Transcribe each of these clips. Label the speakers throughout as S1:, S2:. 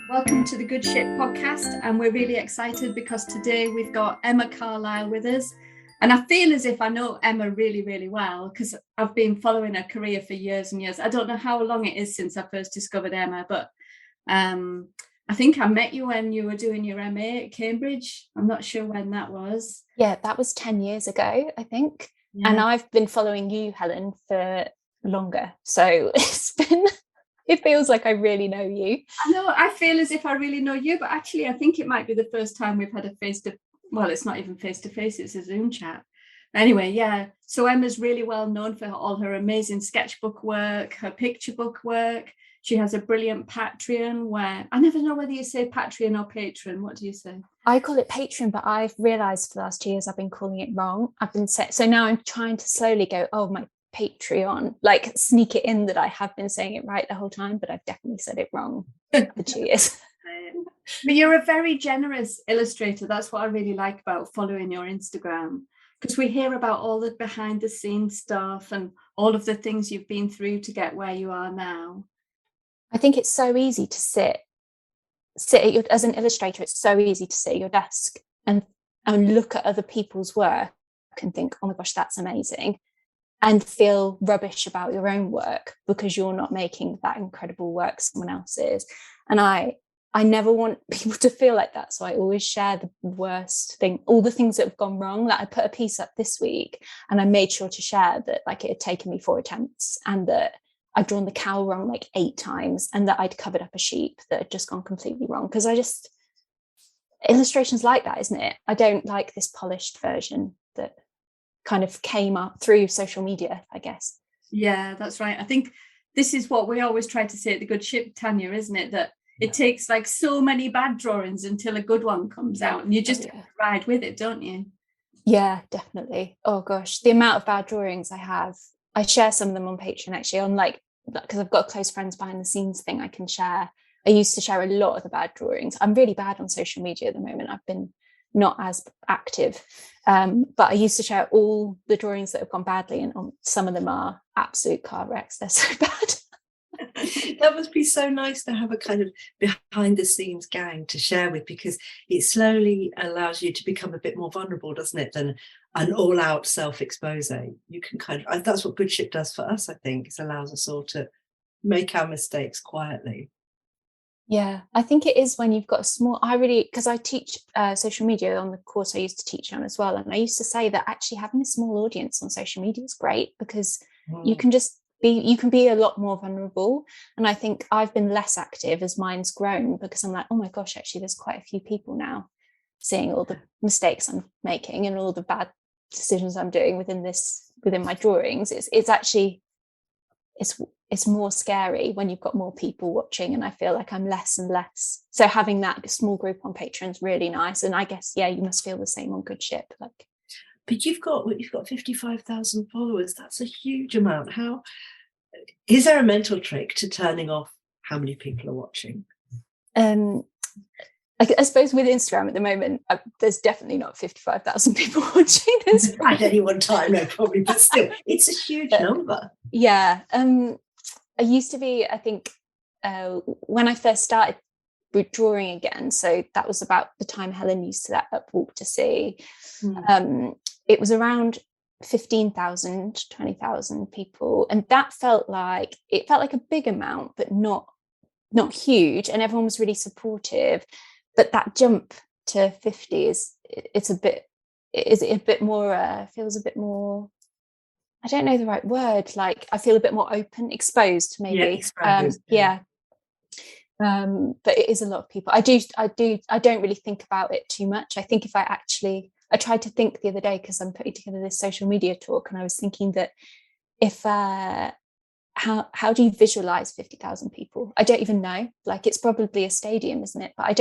S1: Welcome to the Good Ship podcast, and we're really excited because today we've got Emma Carlisle with us. And I feel as if I know Emma really, really well because I've been following her career for years and years. I don't know how long it is since I first discovered Emma, but I think I met you when you were doing your MA at Cambridge. I'm not sure when that was.
S2: Yeah, that was 10 years ago, I think.
S1: Yeah.
S2: And I've been following you, Helen, for longer. So it feels like I really know you.
S1: I know, I feel as if I really know you, but actually I think it might be the first time we've had a well, it's not even face-to-face, it's a Zoom chat. Anyway, yeah. So Emma's really well known for all her amazing sketchbook work, her picture book work. She has a brilliant Patreon where, I never know whether you say Patreon or Patron. What do you say?
S2: I call it Patreon, but I've realised for the last 2 years I've been calling it wrong. So now I'm trying to slowly go, oh, my Patreon, like sneak it in that I have been saying it right the whole time, but I've definitely said it wrong for 2 years.
S1: But you're a very generous illustrator. That's what I really like about following your Instagram, because we hear about all the behind the scenes stuff and all of the things you've been through to get where you are now.
S2: I think it's so easy to sit as an illustrator. It's so easy to sit at your desk and look at other people's work and think, oh my gosh, that's amazing, and feel rubbish about your own work because you're not making that incredible work someone else is. And I never want people to feel like that. So I always share the worst thing, all the things that have gone wrong. Like I put a piece up this week and I made sure to share that like it had taken me 4 attempts and that I'd drawn the cow wrong like 8 times and that I'd covered up a sheep that had just gone completely wrong. Because illustration's like that, isn't it? I don't like this polished version that kind of came up through social media, I guess.
S1: Yeah, that's right. I think this is what we always try to say at the Good Ship, Tania, isn't it? That it takes like so many bad drawings until a good one comes out, and you just have to ride with it, don't you?
S2: Yeah, definitely. Oh gosh, the amount of bad drawings I have. I share some of them on Patreon actually, on like, because I've got a close friends behind the scenes thing I can share. I used to share a lot of the bad drawings. I'm really bad on social media at the moment. I've been not as active, but I used to share all the drawings that have gone badly, and some of them are absolute car wrecks. They're so bad.
S3: That must be so nice to have a kind of behind the scenes gang to share with, because it slowly allows you to become a bit more vulnerable, doesn't it, than an all-out self-expose. You can kind of, that's what Good Ship does for us, I think. It allows us all to make our mistakes quietly.
S2: Yeah, I think it is when you've got a small, because I teach social media on the course I used to teach on as well. And I used to say that actually having a small audience on social media is great because you can be a lot more vulnerable. And I think I've been less active as mine's grown because I'm like, oh my gosh, actually there's quite a few people now seeing all the mistakes I'm making and all the bad decisions I'm doing within my drawings. It's more scary when you've got more people watching, and I feel like I'm less and less. So having that small group on Patreon is really nice. And I guess, yeah, you must feel the same on Good Ship.
S3: But you've got 55,000 followers. That's a huge amount. How is there a mental trick to turning off how many people are watching?
S2: I suppose with Instagram at the moment, there's definitely not 55,000 people watching this
S3: at any one time, no, probably, but still, it's a huge number.
S2: Yeah. I used to be, I think, when I first started drawing again, so that was about the time Helen used to that Walk to Sea. It was around 15,000, 20,000 people, and that felt like a big amount, but not huge, and everyone was really supportive. But that jump to 50 feels a bit more, I don't know the right word, like I feel a bit more open, exposed maybe.
S3: Yeah.
S2: But it is a lot of people. I don't really think about it too much. I think I tried to think the other day, because I'm putting together this social media talk, and I was thinking that if how do you visualize 50,000 people? I don't even know. Like, it's probably a stadium, isn't it? But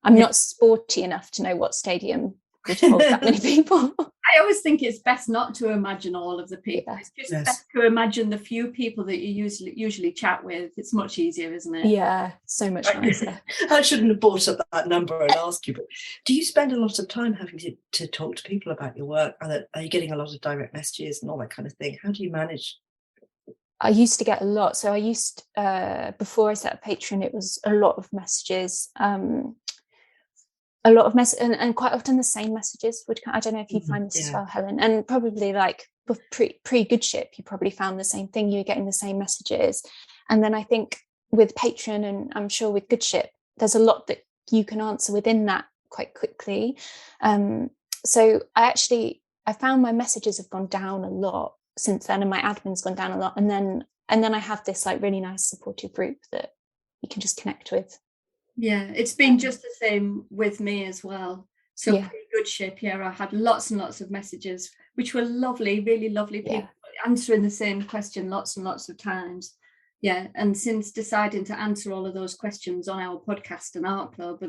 S2: I'm not sporty enough to know what stadium would hold that many people.
S1: I always think it's best not to imagine all of the people. Yeah. It's just best to imagine the few people that you usually chat with. It's much easier, isn't it?
S2: Yeah, so much nicer.
S3: I shouldn't have brought up that number and asked you, but do you spend a lot of time having to talk to people about your work? Are you getting a lot of direct messages and all that kind of thing? How do you manage
S2: I used to get a lot. So I used, before I set up Patreon, it was a lot of messages, and quite often the same messages would come. I don't know if you find this as well, Helen, and probably like pre Good Ship, you probably found the same thing. You were getting the same messages. And then I think with Patreon, and I'm sure with Good Ship, there's a lot that you can answer within that quite quickly. So I found my messages have gone down a lot since then, and my admin's gone down a lot. And then I have this like really nice supportive group that you can just connect with.
S1: Yeah, it's been just the same with me as well. So Good Ship, I had lots and lots of messages, which were lovely, really lovely people answering the same question lots and lots of times. Yeah, and since deciding to answer all of those questions on our podcast and art club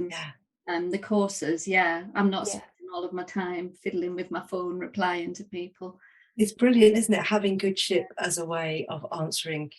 S1: and the courses, I'm not spending all of my time fiddling with my phone replying to people.
S3: It's brilliant, isn't it, having Good Ship as a way of answering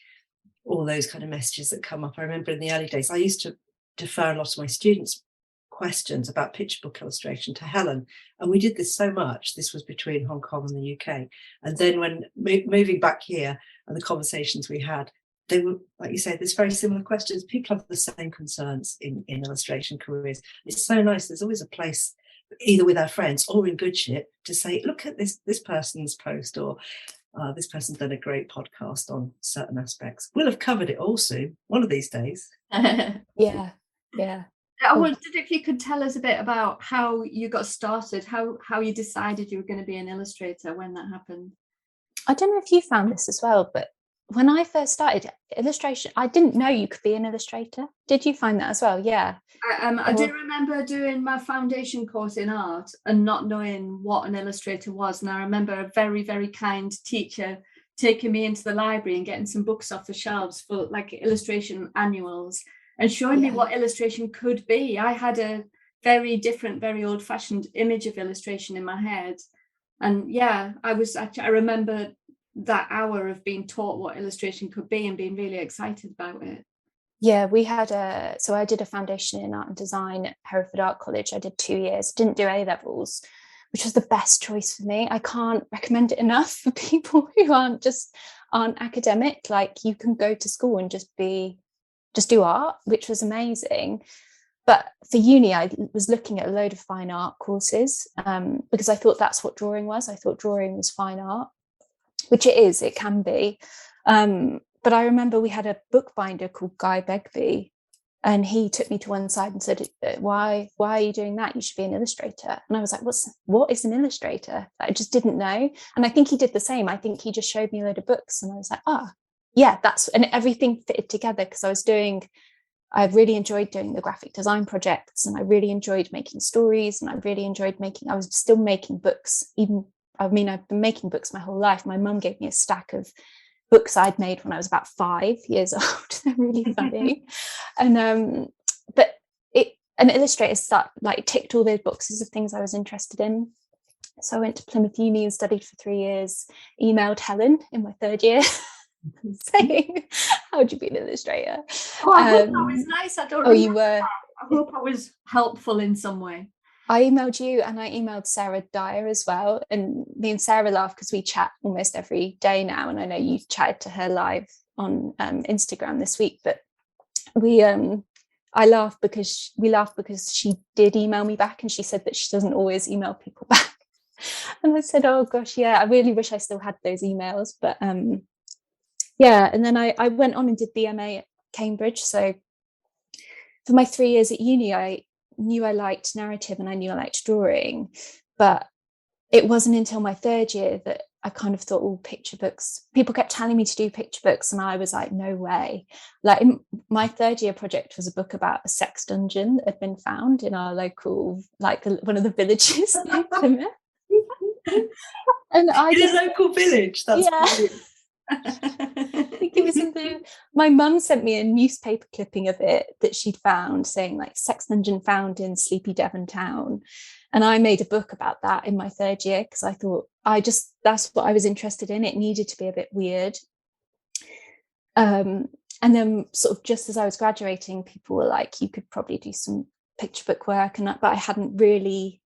S3: all those kind of messages that come up. I remember in the early days, I used to defer a lot of my students' questions about picture book illustration to Helen, and we did this so much. This was between Hong Kong and the UK, and then when moving back here and the conversations we had, they were, like you say, there's very similar questions. People have the same concerns in illustration careers. It's so nice. There's always a place, either with our friends or in Good Ship, to say, look at this person's post, or this person's done a great podcast on certain aspects. We'll have covered it all soon, one of these days.
S2: Yeah.
S1: I wondered if you could tell us a bit about how you got started, how you decided you were going to be an illustrator, when that happened.
S2: I don't know if you found this as well, but when I first started illustration, I didn't know you could be an illustrator. Did you find that as well? Yeah.
S1: I do remember doing my foundation course in art and not knowing what an illustrator was. And I remember a very, very kind teacher taking me into the library and getting some books off the shelves for like illustration annuals and showing me what illustration could be. I had a very different, very old-fashioned image of illustration in my head. And I remember that hour of being taught what illustration could be and being really excited about it.
S2: Yeah, we had so I did a foundation in art and design at Hereford Art College. I did 2 years, didn't do A levels, which was the best choice for me. I can't recommend it enough for people who aren't academic. Like, you can go to school and just do art, which was amazing. But for uni, I was looking at a load of fine art courses because I thought that's what drawing was. I thought drawing was fine art, which it is, it can be. But I remember we had a bookbinder called Guy Begbie, and he took me to one side and said, why are you doing that? You should be an illustrator. And I was like, what is an illustrator? I just didn't know. And I think he did the same. I think he just showed me a load of books, and I was like, and everything fitted together, because I really enjoyed doing the graphic design projects, and I really enjoyed making stories, and I was still making books. I've been making books my whole life. My mum gave me a stack of books I'd made when I was about 5 years old. They're really funny. And but an illustrator ticked all those boxes of things I was interested in. So I went to Plymouth Uni and studied for 3 years, emailed Helen in my 3rd year saying, how would you be an illustrator?
S1: I hope that was nice.
S2: You were.
S1: I hope I was helpful in some way.
S2: I emailed you, and I emailed Sarah Dyer as well. And me and Sarah laugh because we chat almost every day now. And I know you chatted to her live on Instagram this week. But I laugh because she did email me back, and she said that she doesn't always email people back. And I said, oh gosh, I really wish I still had those emails. But and then I went on and did the MA at Cambridge. So for my 3 years at uni, I knew I liked narrative and I knew I liked drawing, but it wasn't until my 3rd year that I kind of thought, picture books. People kept telling me to do picture books, and I was like, no way. Like, my 3rd year project was a book about a sex dungeon that had been found in our local, one of the villages near Plymouth. And
S3: in a local village. That's brilliant.
S2: I think it was my mum sent me a newspaper clipping of it that she'd found, saying sex dungeon found in sleepy Devon town, and I made a book about that in my 3rd year because I thought that's what I was interested in. It needed to be a bit weird. And then sort of just as I was graduating, people were like, you could probably do some picture book work, but I hadn't really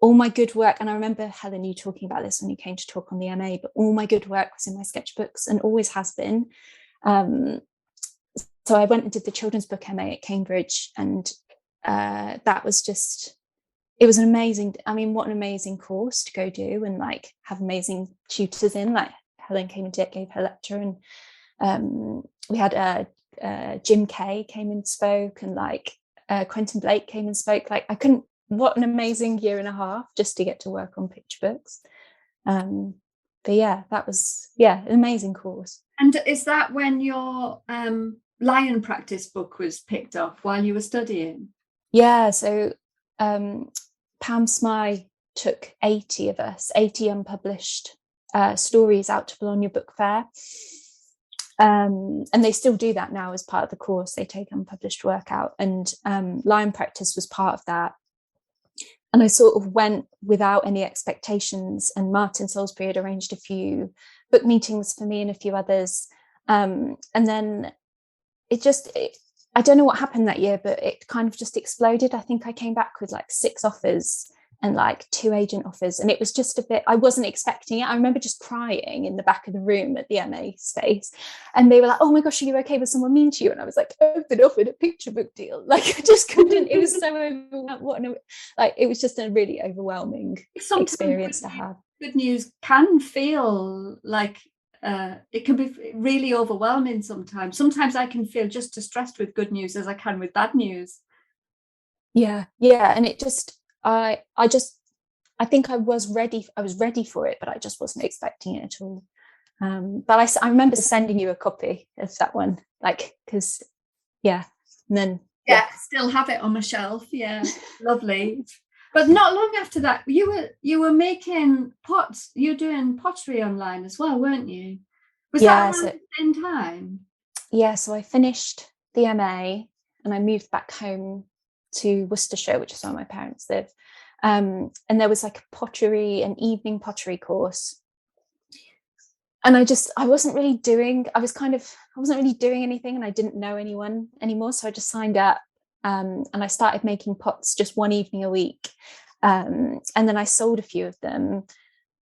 S2: all my good work, and I remember, Helen, you talking about this when you came to talk on the MA, but all my good work was in my sketchbooks and always has been. So I went and did the children's book MA at Cambridge, and that was just, it was an amazing, I mean, what an amazing course to go do and like have amazing tutors in, like Helen came and gave her lecture, and we had Jim Kay came and spoke, and like Quentin Blake came and spoke. Like I couldn't, what an amazing year and a half just to get to work on picture books. But yeah, that was, an amazing course.
S1: And is that when your lion practice book was picked up while you were studying?
S2: Yeah, so Pam Smythe took 80 of us, 80 unpublished stories out to Bologna Book Fair. And they still do that now as part of the course. They take unpublished work out, and lion practice was part of that. And I sort of went without any expectations, and Martin Salisbury had arranged a few book meetings for me and a few others. And then I don't know what happened that year, but it kind of just exploded. I think I came back with like 6 offers and like 2 agent offers. And it was just a bit, I wasn't expecting it. I remember just crying in the back of the room at the MA space. And they were like, oh my gosh, are you okay? Was someone mean to you? And I was like, I've been offered a picture book deal. Like I just couldn't, it was so overwhelming. Like it was just a really overwhelming experience to have.
S1: Good news can feel like, it can be really overwhelming sometimes. Sometimes I can feel just as stressed with good news as I can with bad news. Yeah.
S2: And it just, I think I was ready for it, but I just wasn't expecting it at all. But I remember sending you a copy of that one, like, because, and then.
S1: Yeah, still have it on my shelf. Yeah, lovely. But not long after that, you were making pots. You were doing pottery online as well, weren't you? Was that around the same time?
S2: Yeah, so I finished the MA and I moved back home to Worcestershire, which is where my parents live. And there was like an evening pottery course. And I wasn't really doing anything, and I didn't know anyone anymore. So I just signed up. And I started making pots just one evening a week. And then I sold a few of them.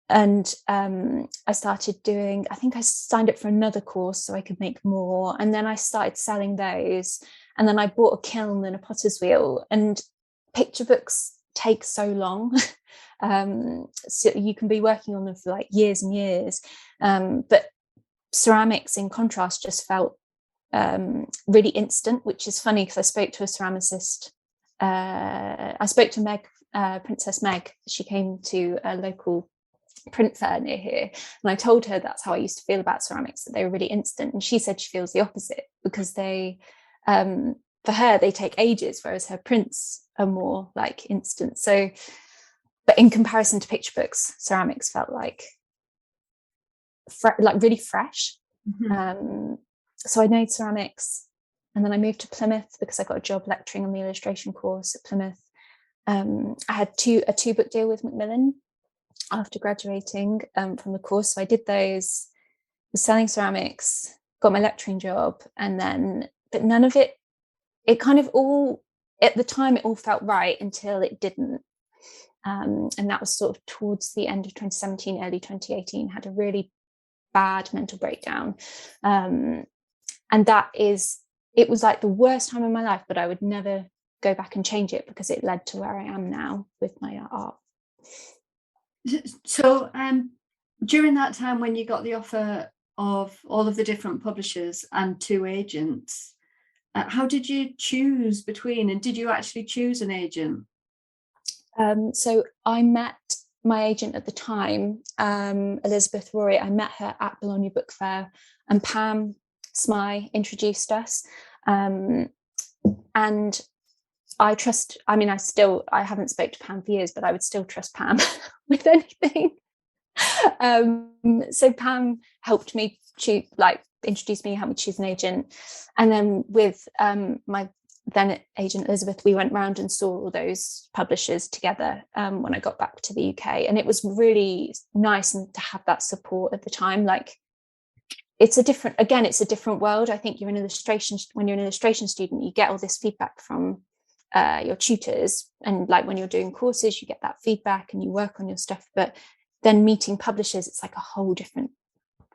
S2: And I started doing, I think I signed up for another course so I could make more. And then I started selling those. And then I bought a kiln and a potter's wheel. And picture books take so long. So you can be working on them for like years and years. But ceramics, in contrast, just felt really instant, which is funny because I spoke to a ceramicist. I spoke to Princess Meg. She came to a local print fair near here, and I told her that's how I used to feel about ceramics, that they were really instant. And she said she feels the opposite, because they for her they take ages, whereas her prints are more like instant. So, but in comparison to picture books, ceramics felt like really fresh. Mm-hmm. So I made ceramics, and then I moved to Plymouth because I got a job lecturing on the illustration course at Plymouth. I had a 2-book deal with Macmillan after graduating from the course. So I did those, was selling ceramics, got my lecturing job, but none of it kind of all, at the time, it all felt right until it didn't. And that was sort of towards the end of 2017, early 2018, had a really bad mental breakdown. And it was like the worst time of my life, but I would never go back and change it because it led to where I am now with my art.
S1: So during that time when you got the offer of all of the different publishers and 2 agents, how did you choose between, and did you actually choose an agent?
S2: So I met my agent at the time, Elizabeth Rory. I met her at Bologna Book Fair, and Pam Smythe introduced us. And I haven't spoke to Pam for years, but I would still trust Pam with anything. So Pam helped me introduce me, helped me choose an agent. And then with my then agent Elizabeth, we went round and saw all those publishers together when I got back to the UK. And it was really nice and to have that support at the time. Like, it's a different world. I think when you're an illustration student, you get all this feedback from your tutors, and like when you're doing courses you get that feedback and you work on your stuff, but then meeting publishers, it's like a whole different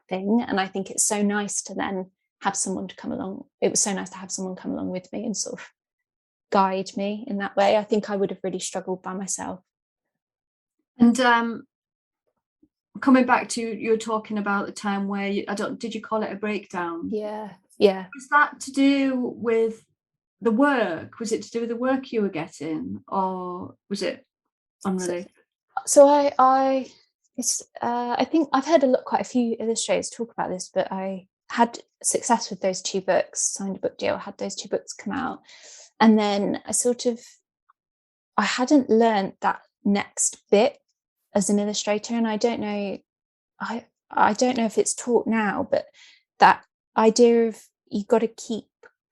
S2: thing. And I think it's so nice to then have someone to come along. It was so nice to have someone come along with me and sort of guide me in that way. I think I would have really struggled by myself.
S1: And coming back to, you were talking about the time where did you call it a breakdown?
S2: Yeah.
S1: Was that to do with the work? Was it to do with the work you were getting, or was it unrelated?
S2: So I think I've heard quite a few illustrators talk about this, but I had success with those 2 books, signed a book deal, had those 2 books come out, and then I hadn't learned that next bit as an illustrator, and I don't know if it's taught now, but that idea of you've got to keep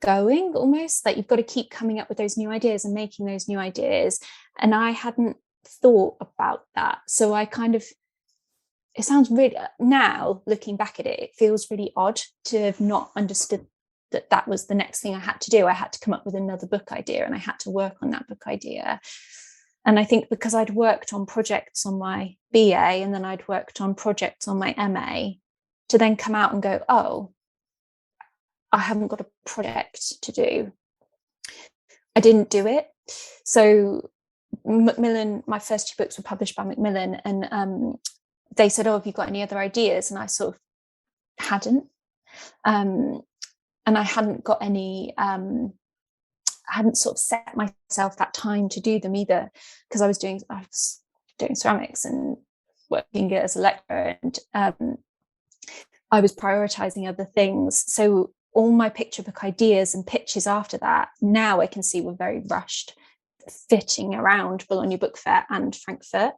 S2: going, almost like you've got to keep coming up with those new ideas and making those new ideas, and I hadn't thought about that. So I it sounds really, now looking back at it, it feels really odd to have not understood that was the next thing I had to do. I had to come up with another book idea, and I had to work on that book idea. And I think because I'd worked on projects on my BA and then I'd worked on projects on my MA, to then come out and go, oh, I haven't got a project to do, I didn't do it. So Macmillan, my first 2 books were published by Macmillan, and they said, oh, have you got any other ideas? And I sort of hadn't. And I hadn't got any, I hadn't sort of set myself that time to do them either, because I was doing ceramics and working as a lecturer, and I was prioritizing other things. So all my picture book ideas and pitches after that, now I can see were very rushed, fitting around Bologna Book Fair and Frankfurt.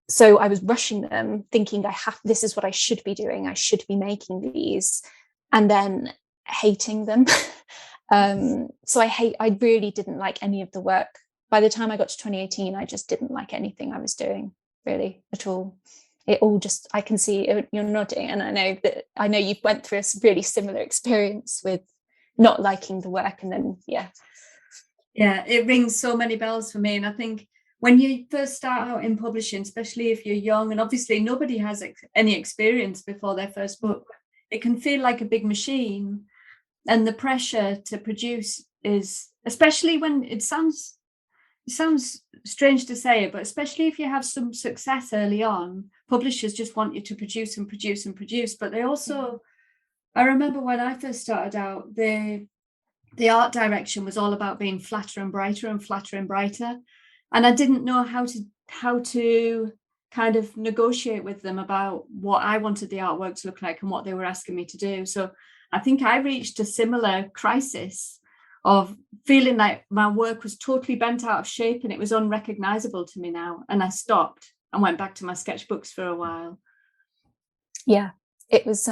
S2: So I was rushing them, thinking this is what I should be doing. I should be making these, and then hating them. So I really didn't like any of the work. By the time I got to 2018, I just didn't like anything I was doing, really, at all. It all just, I can see you're nodding, and I know you went through a really similar experience with not liking the work, and then yeah,
S1: it rings so many bells for me. And I think when you first start out in publishing, especially if you're young, and obviously nobody has any experience before their first book, it can feel like a big machine, and the pressure to produce is, especially when it sounds strange to say it, but especially if you have some success early on, publishers just want you to produce and produce and produce. But they also, I remember when I first started out, the art direction was all about being flatter and brighter and flatter and brighter, and I didn't know how to kind of negotiate with them about what I wanted the artwork to look like and what they were asking me to do. So I think I reached a similar crisis of feeling like my work was totally bent out of shape and it was unrecognizable to me now. And I stopped and went back to my sketchbooks for a while.
S2: Yeah, it was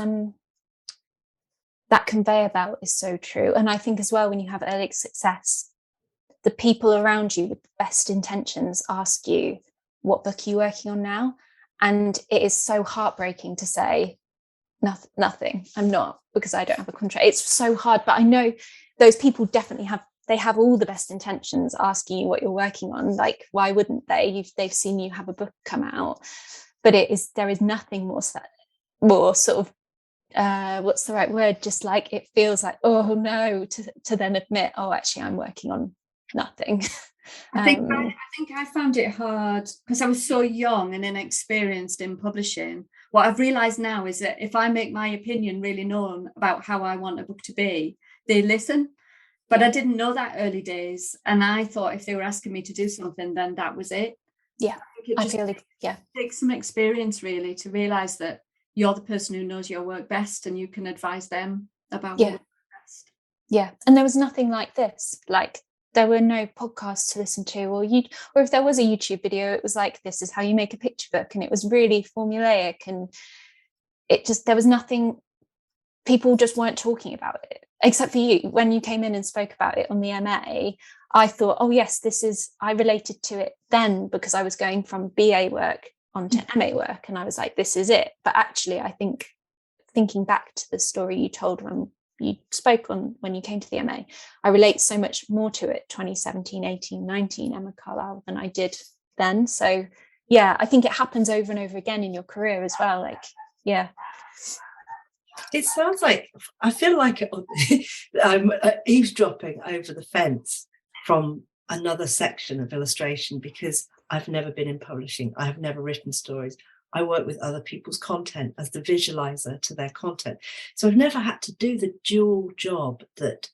S2: that conveyor belt is so true. And I think as well, when you have early success, the people around you with the best intentions ask you, what book are you working on now? And it is so heartbreaking to say, nothing, I'm not, because I don't have a contract. It's so hard, but I know those people definitely have all the best intentions asking you what you're working on. Like, why wouldn't they? They've seen you have a book come out. But there is nothing more sort of, what's the right word? Just like, it feels like, oh no, to then admit, oh, actually I'm working on nothing.
S1: I think I found it hard because I was so young and inexperienced in publishing. What I've realized now is that if I make my opinion really known about how I want a book to be, they listen. But I didn't know that early days, and I thought if they were asking me to do something, then that was it.
S2: Yeah, I feel like
S1: it takes some experience really to realize that you're the person who knows your work best, and you can advise them about what works best.
S2: Yeah, and there was nothing like this. Like, there were no podcasts to listen to, or if there was a YouTube video, it was like, this is how you make a picture book, and it was really formulaic, and there was nothing. People just weren't talking about it, except for you. When you came in and spoke about it on the MA, I thought, oh yes, I related to it then because I was going from BA work onto MA work, and I was like, this is it. But actually, I think thinking back to the story you told when you spoke on when you came to the MA, I relate so much more to it 2017, 18, 19 Emma Carlisle than I did then. So yeah, I think it happens over and over again in your career as well. Like, yeah.
S3: It sounds like, I feel like I'm eavesdropping over the fence from another section of illustration, because I've never been in publishing. I have never written stories. I work with other people's content as the visualizer to their content. So I've never had to do the dual job that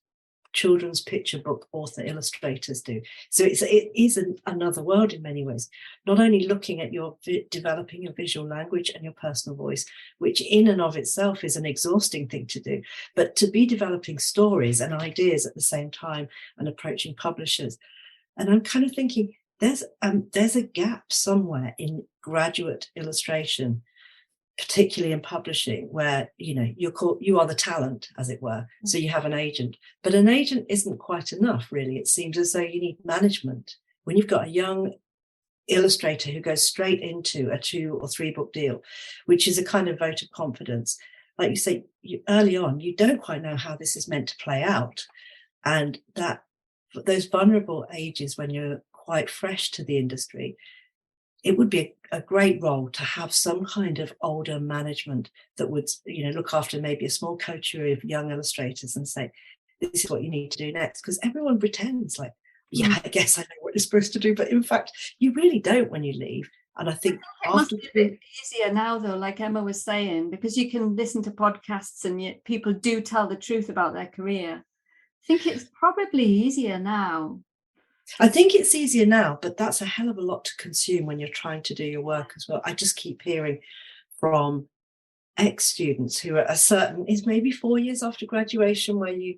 S3: children's picture book author illustrators do. So it is another world in many ways, not only looking at your developing your visual language and your personal voice, which in and of itself is an exhausting thing to do, but to be developing stories and ideas at the same time and approaching publishers. And I'm kind of thinking there's a gap somewhere in graduate illustration, particularly in publishing, where you are the talent, as it were. So you have an agent, but an agent isn't quite enough, really. It seems as though you need management. When you've got a young illustrator who goes straight into a 2 or 3 book deal, which is a kind of vote of confidence, like you say, early on, you don't quite know how this is meant to play out, and that those vulnerable ages when you're quite fresh to the industry, it would be a great role to have some kind of older management that would, look after maybe a small coterie of young illustrators and say, this is what you need to do next. Because everyone pretends like, yeah, I guess I know what you're supposed to do. But in fact, you really don't when you leave. And I think
S1: it must be a bit easier now, though, like Emma was saying, because you can listen to podcasts and yet people do tell the truth about their career. I think it's probably easier now.
S3: I think it's easier now, but that's a hell of a lot to consume when you're trying to do your work as well. I just keep hearing from ex-students who are is maybe 4 years after graduation, where you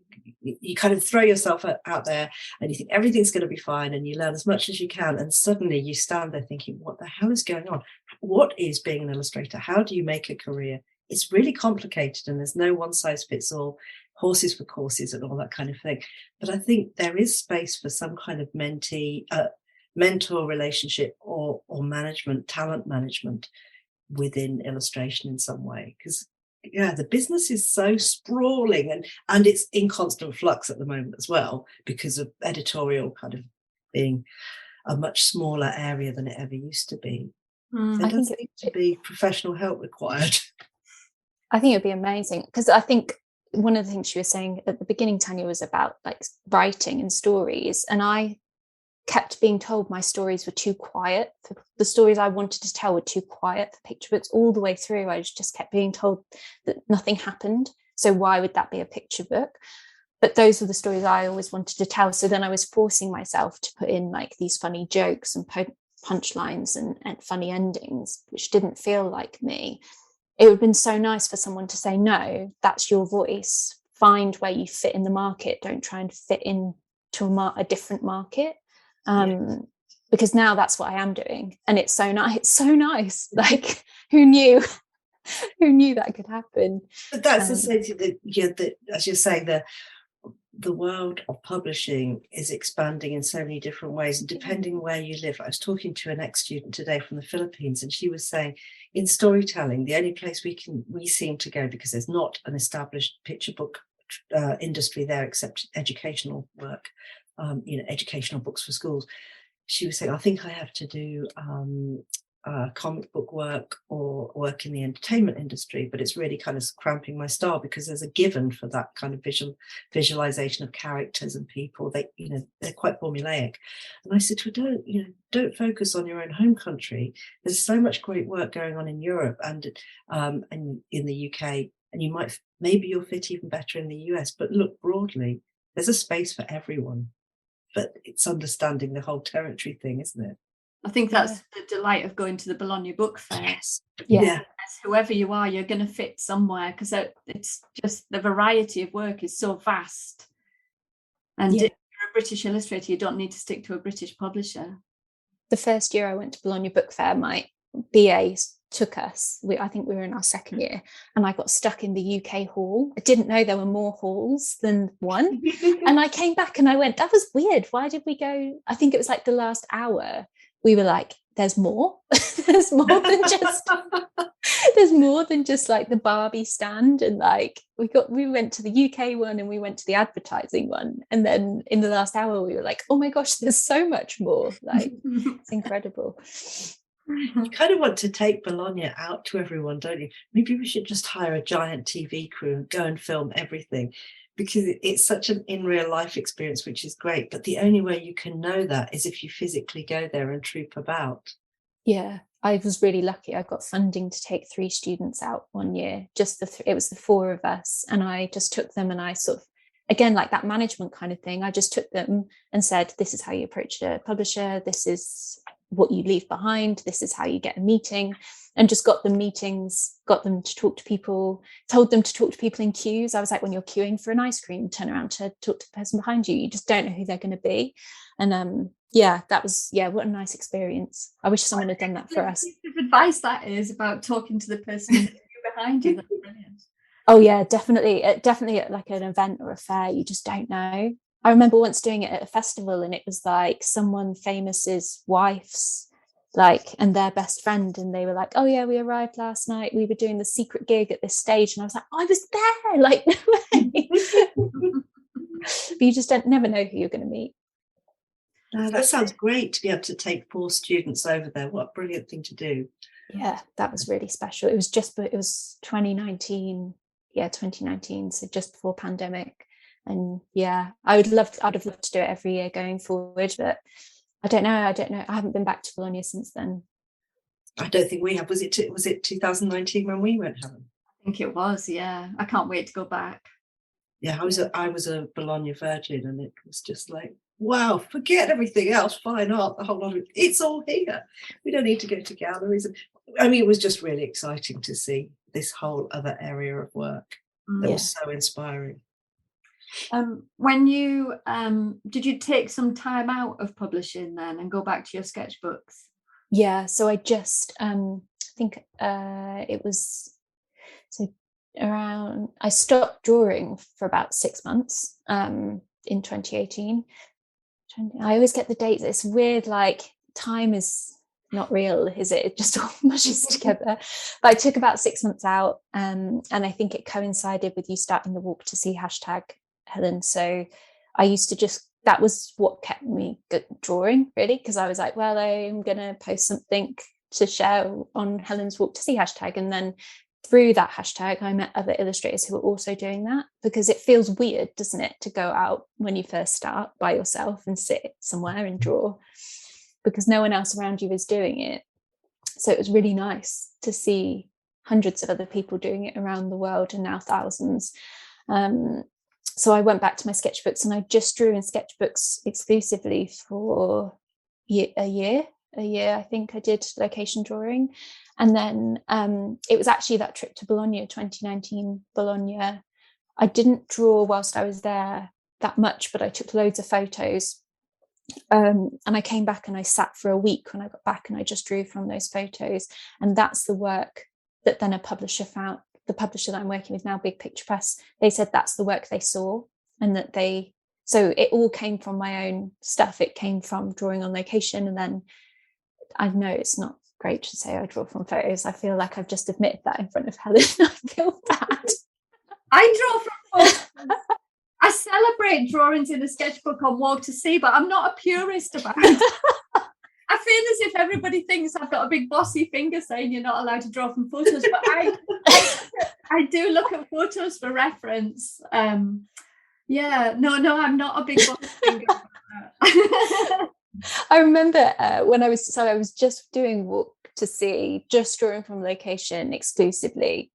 S3: kind of throw yourself out there and you think everything's going to be fine and you learn as much as you can, and suddenly you stand there thinking, what the hell is going on? What is being an illustrator? How do you make a career? It's really complicated, and there's no one size fits all, horses for courses and all that kind of thing. But I think there is space for some kind of mentor relationship or management, talent management within illustration in some way. Because the business is so sprawling and it's in constant flux at the moment as well, because of editorial kind of being a much smaller area than it ever used to be. There does seem to be professional help required.
S2: I think it'd be amazing, because I think one of the things she was saying at the beginning, Tania, was about like writing and stories, and I kept being told my stories were too quiet. The stories I wanted to tell were too quiet for picture books. All the way through, I just kept being told that nothing happened, so why would that be a picture book? But those were the stories I always wanted to tell. So then I was forcing myself to put in like these funny jokes and punchlines and funny endings, which didn't feel like me. It would have been so nice for someone to say, no, that's your voice. Find where you fit in the market. Don't try and fit into a different market. Because now that's what I am doing. And it's so nice. It's so nice. Like, who knew? Who knew that could happen?
S3: But that's the same thing that, as you're saying, the world of publishing is expanding in so many different ways, and depending where you live. I was talking to an ex-student today from the Philippines, and she was saying in storytelling, the only place we seem to go, because there's not an established picture book industry there except educational work, educational books for schools. She was saying, I think I have to do comic book work or work in the entertainment industry, but it's really kind of cramping my style, because there's a given for that kind of visualization of characters and people. They're quite formulaic. And I said to her, don't focus on your own home country. There's so much great work going on in Europe and in the UK, and maybe you'll fit even better in the US. But look broadly, there's a space for everyone. But it's understanding the whole territory thing, isn't it?
S1: I think that's the delight of going to the Bologna Book Fair.
S3: Yes.
S1: Yeah. Whoever you are, you're going to fit somewhere, because it's just the variety of work is so vast. And if you're a British illustrator, you don't need to stick to a British publisher.
S2: The first year I went to Bologna Book Fair, my BA took us. I think we were in our second year, and I got stuck in the UK hall. I didn't know there were more halls than one. And I came back and I went, that was weird. Why did we go? I think it was like the last hour. We were like there's more. there's more than just there's more than just like the Barbie stand, and like we went to the UK one and we went to the advertising one, and then in the last hour we were like, oh my gosh, there's so much more. Like it's incredible.
S3: You kind of want to take Bologna out to everyone, don't you? Maybe we should just hire a giant TV crew and go and film everything, because it's such an in real life experience, which is great. But the only way you can know that is if you physically go there and troop about.
S2: Yeah, I was really lucky. I got funding to take 3 students out one year. Just it was the 4 of us, and I just took them, and I sort of, again, like that management kind of thing, I just took them and said, this is how you approach a publisher, this is what you leave behind, this is how you get a meeting, and just got them meetings, got them to talk to people, told them to talk to people in queues. I was like, when you're queuing for an ice cream, turn around to talk to the person behind you. You just don't know who they're going to be. And that was, what a nice experience. I wish someone had done that for us.
S1: Piece of advice that is, about talking to the person behind you. That's brilliant.
S2: Oh yeah, definitely at like an event or a fair, you just don't know. I remember once doing it at a festival, and it was like someone famous's wife's like, and their best friend, and they were like, oh yeah, we arrived last night, we were doing the secret gig at this stage, and I was like, I was there, like no way. But you just never know who you're going to meet.
S3: That sounds great, to be able to take 4 students over there. What a brilliant thing to do.
S2: Yeah, that was really special. It was 2019, so just before pandemic. And I'd have loved to do it every year going forward, but I don't know. I haven't been back to Bologna since then.
S3: I don't think we have. Was it 2019 when we went, Helen?
S1: I think it was. Yeah, I can't wait to go back.
S3: Yeah, I was a Bologna virgin, and it was just like, wow, forget everything else, fine art, the whole lot of it, it's all here. We don't need to go to galleries. I mean, it was just really exciting to see this whole other area of work. That was so inspiring.
S1: When you did you take some time out of publishing then and go back to your sketchbooks?
S2: Yeah, so I just I think it was around, I stopped drawing for about 6 months in 2018. I always get the dates, it's weird, like time is not real, is it? It just all mushes together. But I took about 6 months out, and I think it coincided with you starting the Walk to See hashtag, Helen. So I used to that was what kept me drawing, really, because I was like, well, I'm going to post something to share on Helen's Walk to See hashtag. And then through that hashtag, I met other illustrators who were also doing that, because it feels weird, doesn't it, to go out when you first start by yourself and sit somewhere and draw, because no one else around you is doing it. So it was really nice to see hundreds of other people doing it around the world, and now thousands. So I went back to my sketchbooks, and I just drew in sketchbooks exclusively for a year. I think I did location drawing. And then it was actually that trip to Bologna, 2019 Bologna. I didn't draw whilst I was there that much, but I took loads of photos. And I came back and I sat for a week when I got back, and I just drew from those photos. And that's the work that then a publisher found. The publisher that I'm working with now, Big Picture Press, they said that's the work they saw, and that so it all came from my own stuff. It came from drawing on location. And then I know it's not great to say I draw from photos. I feel like I've just admitted that in front of Helen. I feel bad.
S1: I draw from photos. I celebrate drawings in a sketchbook on Walk to See, but I'm not a purist about it. I feel as if everybody thinks I've got a big bossy finger saying you're not allowed to draw from photos, but I do look at photos for reference. I'm not a big bossy finger.
S2: I remember when I was just doing Walk to See, just drawing from location exclusively.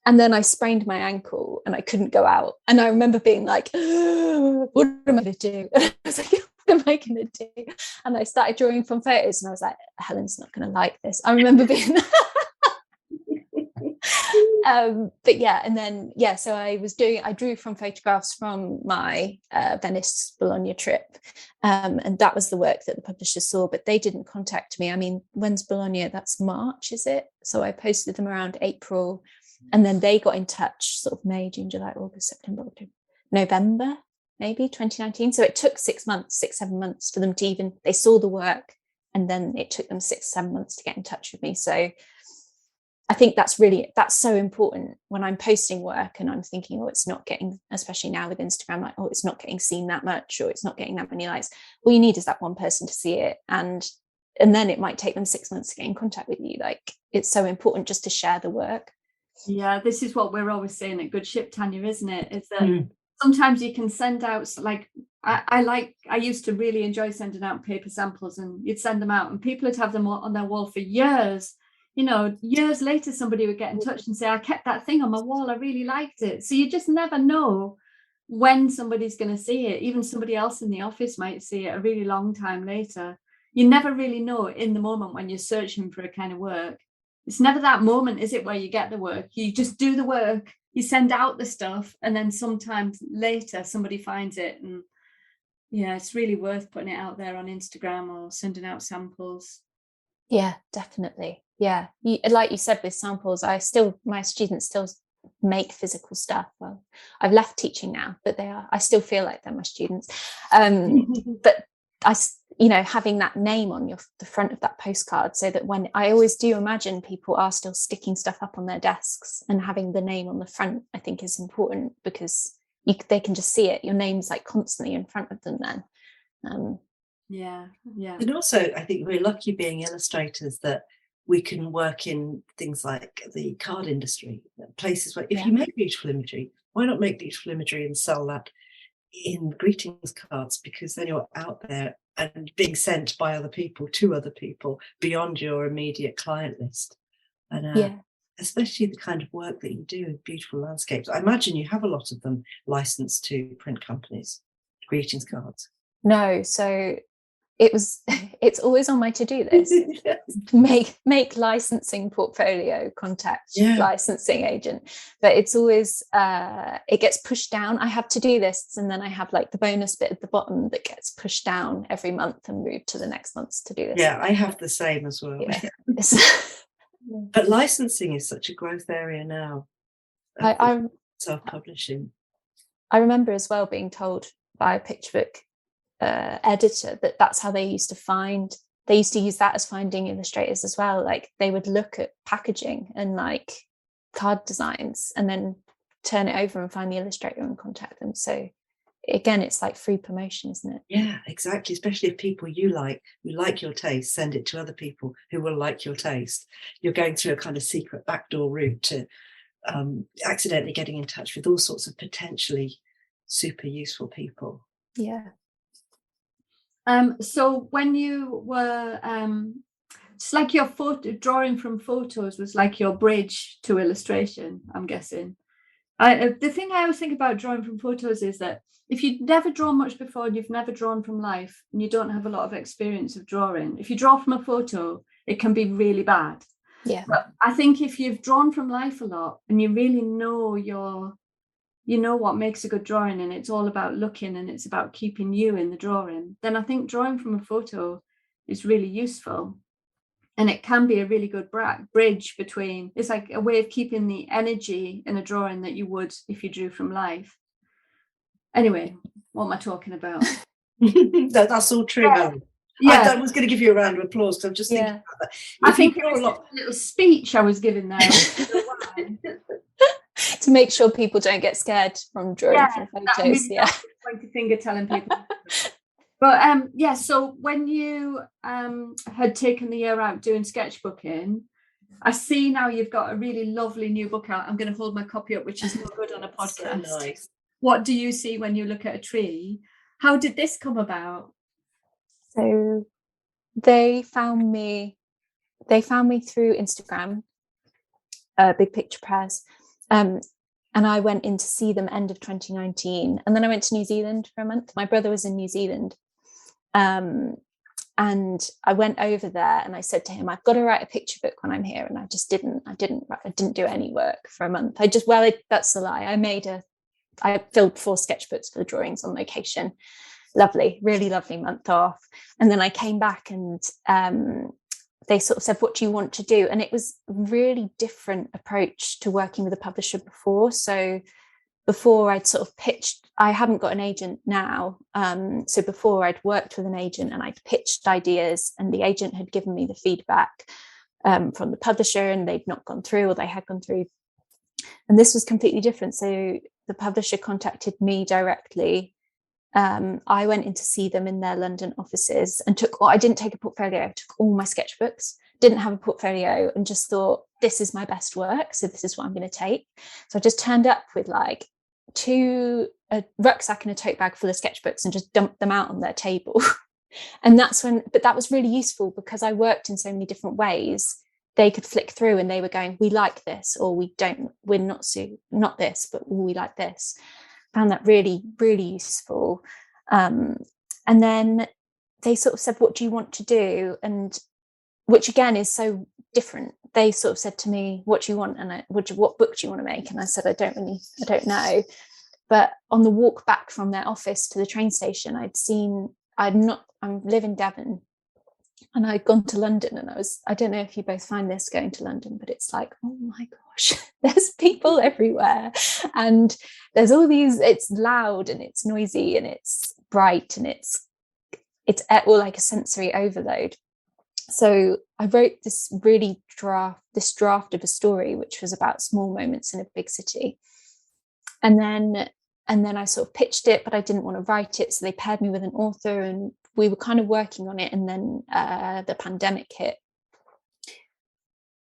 S2: And then I sprained my ankle and I couldn't go out. And I remember being like, what am I going to do? And I was like, what am I going to do? And I started drawing from photos, and I was like, Helen's not going to like this. I remember being but yeah, and then so I drew from photographs from my Venice Bologna trip, and that was the work that the publisher saw, but they didn't contact me. I mean, when's Bologna? That's March, is it? So I posted them around April, and then they got in touch sort of May, June, July, August, September, October, November, maybe 2019. So it took 6 months, 7 months for them to they saw the work and then it took them 6-7 months to get in touch with me. So I think that's so important when I'm posting work and I'm thinking, oh, it's not getting, especially now with Instagram, like, oh, it's not getting seen that much, or it's not getting that many likes. All you need is that one person to see it, and then it might take them 6 months to get in contact with you. Like, it's so important just to share the work.
S1: Yeah, this is what we're always saying at Good Ship, Tanya, isn't it? Is that sometimes you can send out, like, I used to really enjoy sending out paper samples, and you'd send them out and people would have them on their wall for years. You know, years later, somebody would get in touch and say, I kept that thing on my wall, I really liked it. So you just never know when somebody's going to see it. Even somebody else in the office might see it a really long time later. You never really know in the moment when you're searching for a kind of work. It's never that moment, is it, where you get the work? You just do the work, you send out the stuff, and then sometimes later somebody finds it. And yeah, it's really worth putting it out there on Instagram or sending out samples.
S2: Yeah, definitely. Yeah, like you said with samples, my students still make physical stuff. Well, I've left teaching now, but I still feel like they're my students. But having that name on the front of that postcard, so that when I always do imagine people are still sticking stuff up on their desks, and having the name on the front, I think, is important, because they can just see it. Your name's like constantly in front of them then.
S1: Yeah.
S3: And also, I think we're lucky being illustrators that we can work in things like the card industry, places where if you make beautiful imagery, why not make beautiful imagery and sell that in greetings cards? Because then you're out there and being sent by other people to other people beyond your immediate client list. And especially the kind of work that you do in beautiful landscapes. I imagine you have a lot of them licensed to print companies, greetings cards.
S2: No, so it's always on my to-do list. make licensing portfolio, contact licensing agent, but it's always it gets pushed down. I have to-do lists, and then I have like the bonus bit at the bottom that gets pushed down every month and moved to the next month's to-do list.
S3: I have the same as well. But licensing is such a growth area now.
S2: I'm
S3: self-publishing.
S2: I remember as well being told by a picture book editor that's how they used to use that as finding illustrators as well. Like, they would look at packaging and like card designs and then turn it over and find the illustrator and contact them. So again, it's like free promotion, isn't it?
S3: Yeah, exactly. Especially if people who like your taste, send it to other people who will like your taste. You're going through a kind of secret backdoor route to accidentally getting in touch with all sorts of potentially super useful people.
S2: Yeah.
S1: So when you were, it's like your drawing from photos was like your bridge to illustration, I'm guessing. The thing I always think about drawing from photos is that if you've never drawn much before and you've never drawn from life and you don't have a lot of experience of drawing, if you draw from a photo, it can be really bad.
S2: Yeah.
S1: But I think if you've drawn from life a lot and you really know what makes a good drawing, and it's all about looking and it's about keeping you in the drawing, then I think drawing from a photo is really useful. And it can be a really good bridge between, it's like a way of keeping the energy in a drawing that you would if you drew from life. Anyway, what am I talking about?
S3: That's all true. I was going to give you a round of applause, because I'm just thinking about that.
S1: I think it was a little speech I was giving there.
S2: To make sure people don't get scared from drawing from photos.
S1: Pointy finger telling people. But so when you had taken the year out doing sketchbooking, I see now you've got a really lovely new book out. I'm going to hold my copy up, which is no good on a podcast.
S3: So nice.
S1: What do you see when you look at a tree? How did this come about?
S2: So they found me through Instagram, Big Picture Press. And I went in to see them end of 2019. And then I went to New Zealand for a month. My brother was in New Zealand. And I went over there and I said to him, I've got to write a picture book when I'm here. And I just didn't do any work for a month. That's the lie. I filled 4 sketchbooks for the drawings on location. Lovely, really lovely month off. And then I came back and they sort of said, what do you want to do? And it was a really different approach to working with a publisher before. So before I'd sort of pitched, I haven't got an agent now. So before I'd worked with an agent and I'd pitched ideas, and the agent had given me the feedback from the publisher, and they'd not gone through, or they had gone through. And this was completely different. So the publisher contacted me directly. I went in to see them in their London offices and I didn't take a portfolio, I took all my sketchbooks, didn't have a portfolio, and just thought, this is my best work, so this is what I'm going to take. So I just turned up with like a rucksack and a tote bag full of sketchbooks and just dumped them out on their table. And but that was really useful because I worked in so many different ways. They could flick through and they were going, we like this, or we're not this, but we like this. Found that really, really useful. And then they sort of said, what do you want to do? And which again is so different. They sort of said to me, what do you want? And what book do you want to make? And I said, I don't know. But on the walk back from their office to the train station, I live in Devon, and I'd gone to London, and I don't know if you both find this going to London, but it's like, oh my gosh, there's people everywhere. And there's all these, it's loud and it's noisy and it's bright and it's all like a sensory overload. So I wrote this draft of a story, which was about small moments in a big city. And then I sort of pitched it, but I didn't want to write it. So they paired me with an author, and we were kind of working on it. And then the pandemic hit.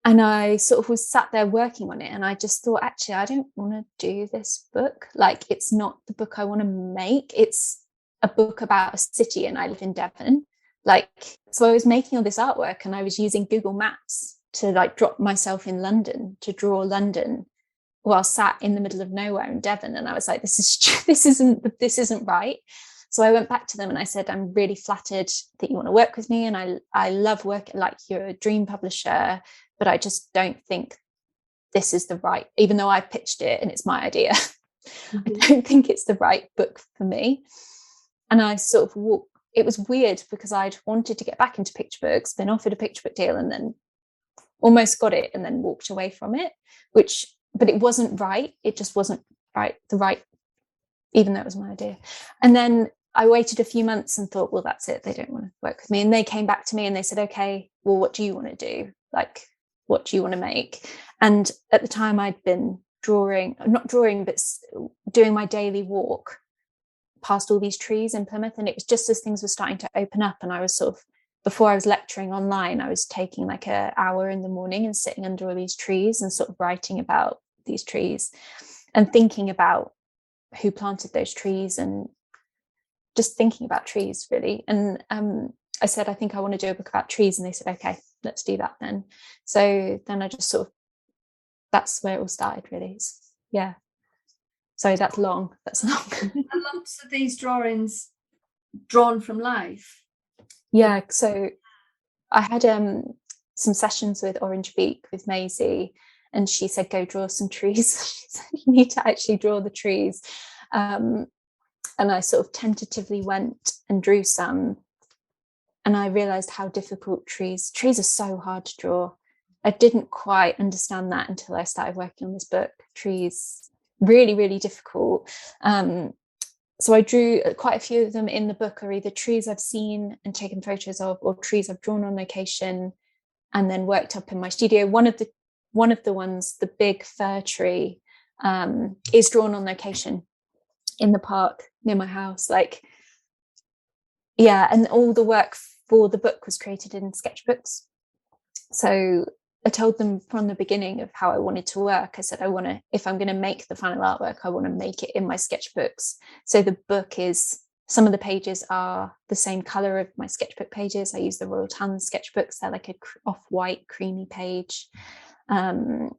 S2: And I sort of was sat there working on it. And I just thought, actually, I don't want to do this book. Like, it's not the book I want to make. It's a book about a city, and I live in Devon. So I was making all this artwork, and I was using Google Maps to like drop myself in London, to draw London while sat in the middle of nowhere in Devon. And I was like, this isn't right. So I went back to them and I said, I'm really flattered that you want to work with me. And I love working, like, you're a dream publisher, but I just don't think this is the right, even though I pitched it and it's my idea, I don't think it's the right book for me. And I sort of it was weird because I'd wanted to get back into picture books, been offered a picture book deal, and then almost got it and then walked away from it, but it wasn't right. It just wasn't right, even though it was my idea. And then I waited a few months and thought, well, that's it. They don't want to work with me. And they came back to me and they said, okay, well, what do you want to do? Like, what do you want to make? And at the time I'd been not drawing, but doing my daily walk past all these trees in Plymouth. And it was just as things were starting to open up. And I was sort of, before I was lecturing online, I was taking like an hour in the morning and sitting under all these trees and sort of writing about these trees and thinking about who planted those trees and just thinking about trees, really. And I said, I think I want to do a book about trees. And they said, okay, let's do that then. So then I just sort of, that's where it all started, really. Yeah. Sorry, that's long.
S1: And lots of these drawings drawn from life.
S2: Yeah. So I had some sessions with Orange Beak with Maisie, and she said, go draw some trees. She said, you need to actually draw the trees. And I sort of tentatively went and drew some. And I realized how difficult trees are so hard to draw. I didn't quite understand that until I started working on this book. Trees, really, really difficult. So I drew quite a few of them in the book are either trees I've seen and taken photos of, or trees I've drawn on location and then worked up in my studio. One of the ones, the big fir tree, is drawn on location in the park near my house. And all the work for the book was created in sketchbooks. So I told them from the beginning of how I wanted to work. I said, if I'm going to make the final artwork, I want to make it in my sketchbooks. So the book some of the pages are the same color of my sketchbook pages. I use the Royal Tans sketchbooks. They're like a off-white creamy page. And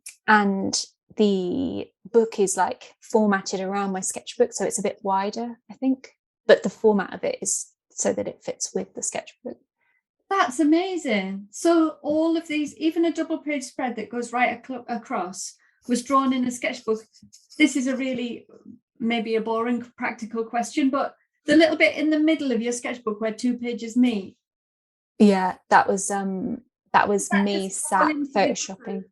S2: the book is like formatted around my sketchbook. So it's a bit wider, I think. But the format of it is so that it fits with the sketchbook.
S1: That's amazing. So all of these, even a double page spread that goes right across, was drawn in a sketchbook. This is a really, maybe a boring practical question, but the little bit in the middle of your sketchbook where 2 pages meet.
S2: Yeah, that was me sat photoshopping.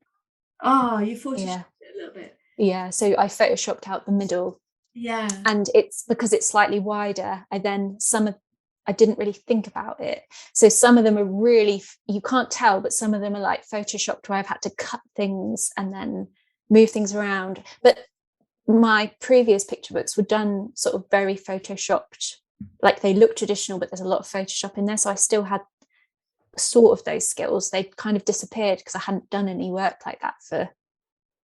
S1: Oh, you photoshopped it a little bit.
S2: Yeah, so I photoshopped out the middle.
S1: Yeah.
S2: And it's because it's slightly wider. I didn't really think about it. So some of them are really, you can't tell, but some of them are like photoshopped where I've had to cut things and then move things around. But my previous picture books were done sort of very photoshopped, like they look traditional, but there's a lot of Photoshop in there. So I still had sort of those skills. They kind of disappeared because I hadn't done any work like that for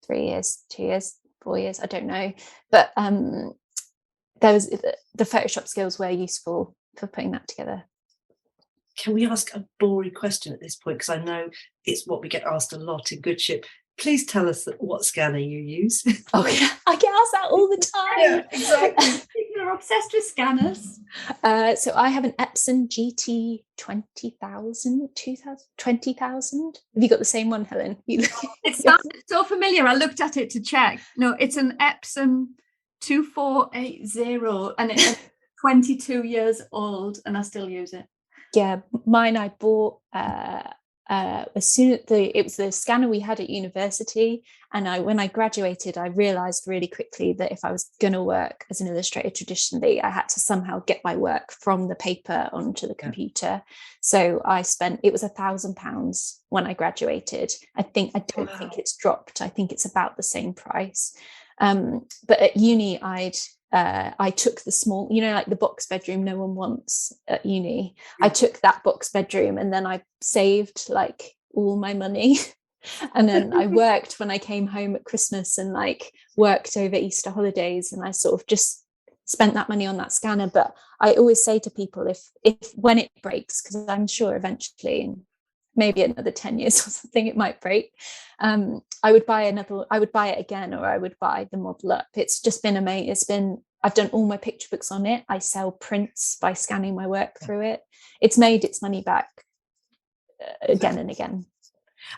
S2: 3 years, 2 years, 4 years, I don't know. But there was the Photoshop skills were useful for putting that together.
S3: Can we ask a boring question at this point? Because I know it's what we get asked a lot in Good Ship. Please tell us what scanner you use.
S2: Oh yeah, I get asked that all the time.
S3: Yeah, exactly.
S1: People are obsessed with scanners.
S2: So I have an Epson GT 20,000. Have you got the same one, Helen?
S1: It sounded so familiar. I looked at it to check. No, it's an Epson 2480 and it's 22 years old and I still use it.
S2: Yeah, mine I bought as soon as it was the scanner we had at university, and when I graduated I realized really quickly that if I was going to work as an illustrator traditionally, I had to somehow get my work from the paper onto the computer. So it was £1,000 when I graduated. I don't think it's dropped. I think it's about the same price. But at uni I took the small, like the box bedroom no one wants at uni. I took that box bedroom and then I saved like all my money. And then I worked when I came home at Christmas and like worked over Easter holidays, and I sort of just spent that money on that scanner. But I always say to people, if when it breaks, because I'm sure eventually in maybe another 10 years or something it might break, I would buy it again, or I would buy the model up. It's just been amazing. I've done all my picture books on it. I sell prints by scanning my work through it. It's made its money back again and again.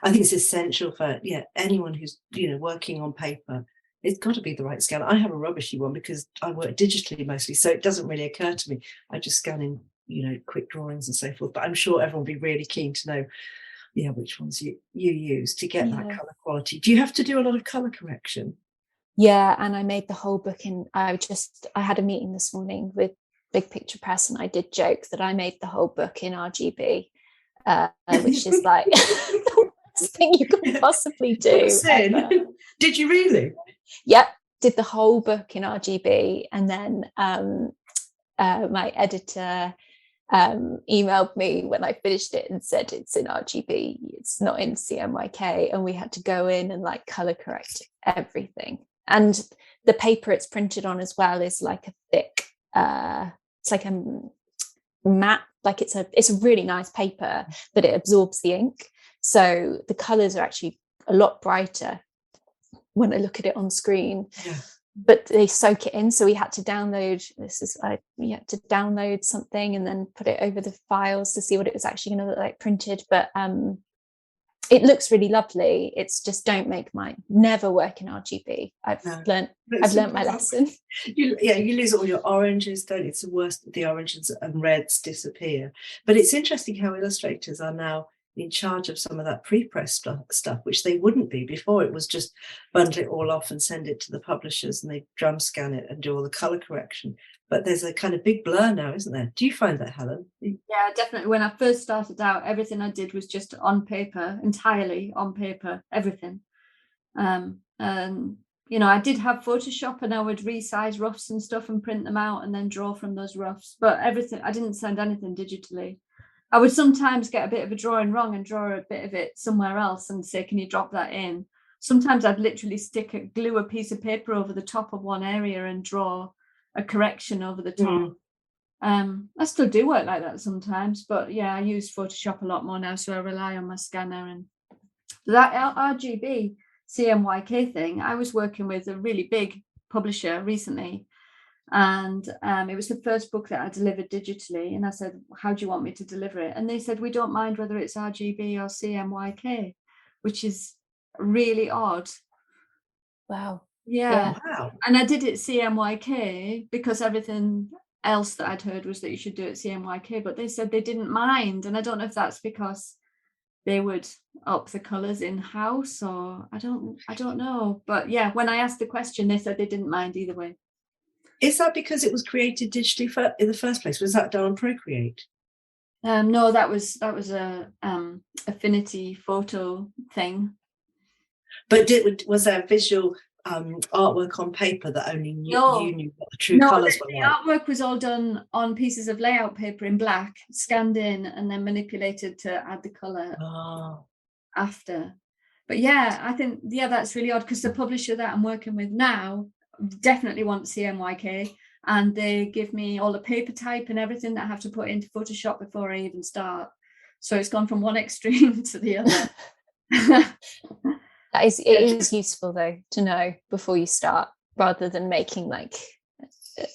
S3: I think it's essential for anyone who's working on paper. It's got to be the right scanner. I have a rubbishy one because I work digitally mostly, so it doesn't really occur to me. I just scan in quick drawings and so forth. But I'm sure everyone will be really keen to know which ones you use to get that colour quality. Do you have to do a lot of colour correction?
S2: Yeah, and I made the whole book I had a meeting this morning with Big Picture Press, and I did joke that I made the whole book in RGB, which is like the worst thing you could possibly do.
S3: Did you really?
S2: Yep, did the whole book in RGB, and then my editor emailed me when I finished it and said it's in RGB, it's not in CMYK, and we had to go in and like color correct everything. And the paper it's printed on as well is like a thick it's like a matte, like it's a really nice paper, but it absorbs the ink, so the colors are actually a lot brighter when I look at it on screen. But they soak it in, so we had to download something and then put it over the files to see what it was actually going to look like printed. But it looks really lovely. It's just don't make never work in RGB. I've learned my lesson.
S3: You lose all your oranges, don't you? It's the worst. The oranges and reds disappear. But it's interesting how illustrators are now in charge of some of that pre-press stuff, which they wouldn't be before. It was just bundle it all off and send it to the publishers, and they drum scan it and do all the color correction. But there's a kind of big blur now, isn't there? Do you find that, Helen?
S1: Yeah, definitely. When I first started out, everything I did was just on paper, entirely on paper, everything. And I did have Photoshop, and I would resize roughs and stuff and print them out and then draw from those roughs. But everything, I didn't send anything digitally. I would sometimes get a bit of a drawing wrong and draw a bit of it somewhere else and say, can you drop that in? Sometimes I'd literally glue a piece of paper over the top of one area and draw a correction over the top. I still do work like that sometimes, but yeah, I use Photoshop a lot more now, so I rely on my scanner. And that RGB CMYK thing, I was working with a really big publisher recently, and it was the first book that I delivered digitally, and I said, how do you want me to deliver it? And they said, we don't mind whether it's RGB or CMYK, which is really odd.
S2: Wow.
S1: Yeah.
S3: Wow.
S1: And I did it CMYK because everything else that I'd heard was that you should do it CMYK, but they said they didn't mind. And I don't know if that's because they would up the colours in-house, or I don't know. But yeah, when I asked the question, they said they didn't mind either way.
S3: Is that because it was created digitally in the first place? Was that done on Procreate?
S1: No, that was a affinity photo thing.
S3: But was there visual artwork on paper that only you knew what the true colours were like?
S1: The artwork was all done on pieces of layout paper in black, scanned in, and then manipulated to add the colour after. But yeah, I think that's really odd, because the publisher that I'm working with now definitely wants CMYK, and they give me all the paper type and everything that I have to put into Photoshop before I even start. So it's gone from one extreme to the other.
S2: It is useful though to know before you start, rather than making like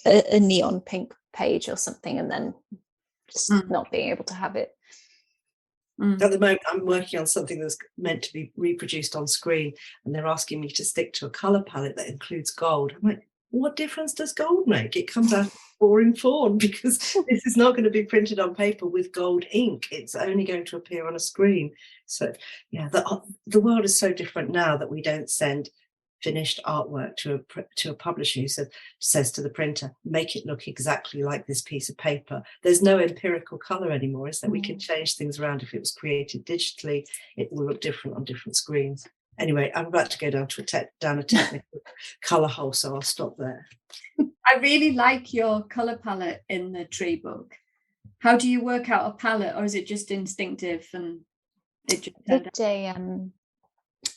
S2: a neon pink page or something and then just not being able to have it.
S3: At the moment, I'm working on something that's meant to be reproduced on screen, and they're asking me to stick to a colour palette that includes gold. I'm like, what difference does gold make? It comes out boring fawn, because this is not going to be printed on paper with gold ink. It's only going to appear on a screen. So yeah, the world is so different now that we don't send finished artwork to a publisher who says to the printer, make it look exactly like this piece of paper. There's no empirical colour anymore, is there? We can change things around. If it was created digitally, it will look different on different screens. Anyway, I'm about to go down a technical colour hole, so I'll stop there.
S1: I really like your colour palette in the tree book. How do you work out a palette, or is it just instinctive and it just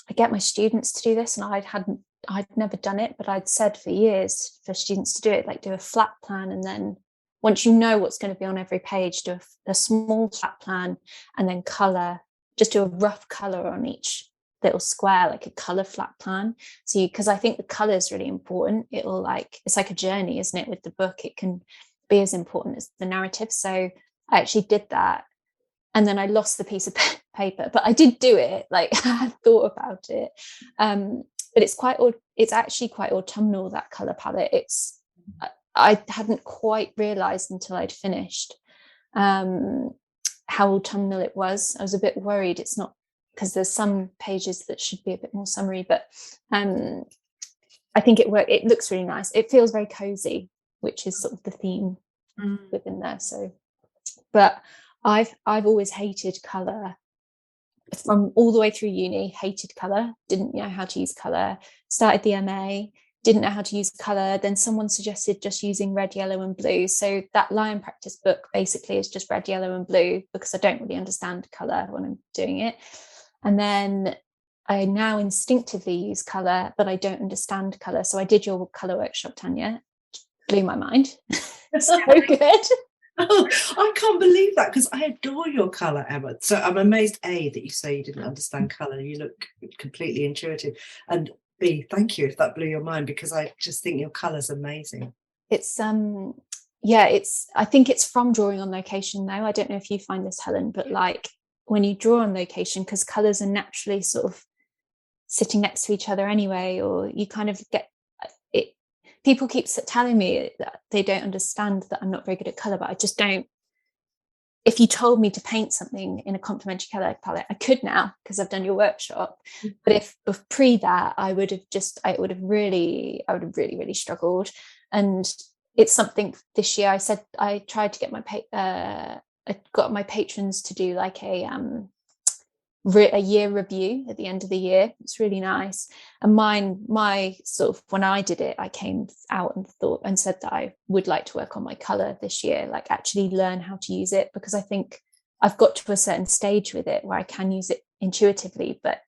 S2: I get my students to do this, and I'd never done it, but I'd said for years for students to do it, like do a flat plan, and then once you know what's going to be on every page, do a small flat plan, and then colour, just do a rough colour on each little square, like a colour flat plan. So because I think the colour is really important. It's like a journey, isn't it? With the book, it can be as important as the narrative. So I actually did that, and then I lost the piece of paper, but I did do it. Like I had thought about it, but it's actually quite autumnal, that colour palette. I hadn't quite realised until I'd finished how autumnal it was. I was a bit worried it's not, because there's some pages that should be a bit more summery, but I think it looks really nice. It feels very cozy, which is sort of the theme within there. So, but I've always hated colour from all the way through uni. Hated colour, didn't know how to use colour. Started the MA, didn't know how to use colour. Then someone suggested just using red, yellow and blue. So that Lion Practice book basically is just red, yellow and blue, because I don't really understand colour when I'm doing it. And then I now instinctively use colour, but I don't understand colour. So I did your colour workshop, Tania. Blew my mind. So good.
S3: Oh, I can't believe that, because I adore your colour, Emma. So I'm amazed, A, that you say you didn't understand colour. You look completely intuitive. And B, thank you if that blew your mind, because I just think your colour's amazing.
S2: It's I think it's from drawing on location though. I don't know if you find this, Helen, but like when you draw on location, because colours are naturally sort of sitting next to each other anyway, or you kind of get it. People keep telling me that they don't understand that I'm not very good at colour, but I just don't. If you told me to paint something in a complementary colour palette, I could now, because I've done your workshop. But if pre that, I would have really struggled. And it's something this year I tried to get I got my patrons to do like a year review at the end of the year. It's really nice. And my sort of, when I did it, I came out and said that I would like to work on my colour this year, like actually learn how to use it, because I think I've got to a certain stage with it where I can use it intuitively, but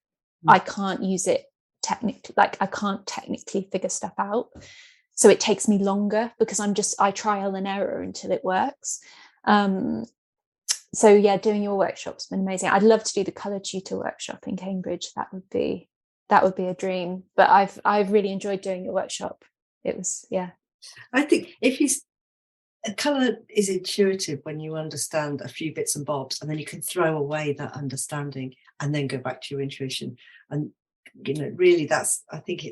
S2: I can't use it technically, like I can't technically figure stuff out. So it takes me longer, because I trial and error until it works. So yeah, doing your workshop's been amazing. I'd love to do the colour tutor workshop in Cambridge. That would be a dream. But I've really enjoyed doing your workshop. It was, yeah.
S3: I think colour is intuitive when you understand a few bits and bobs, and then you can throw away that understanding and then go back to your intuition. And really, I think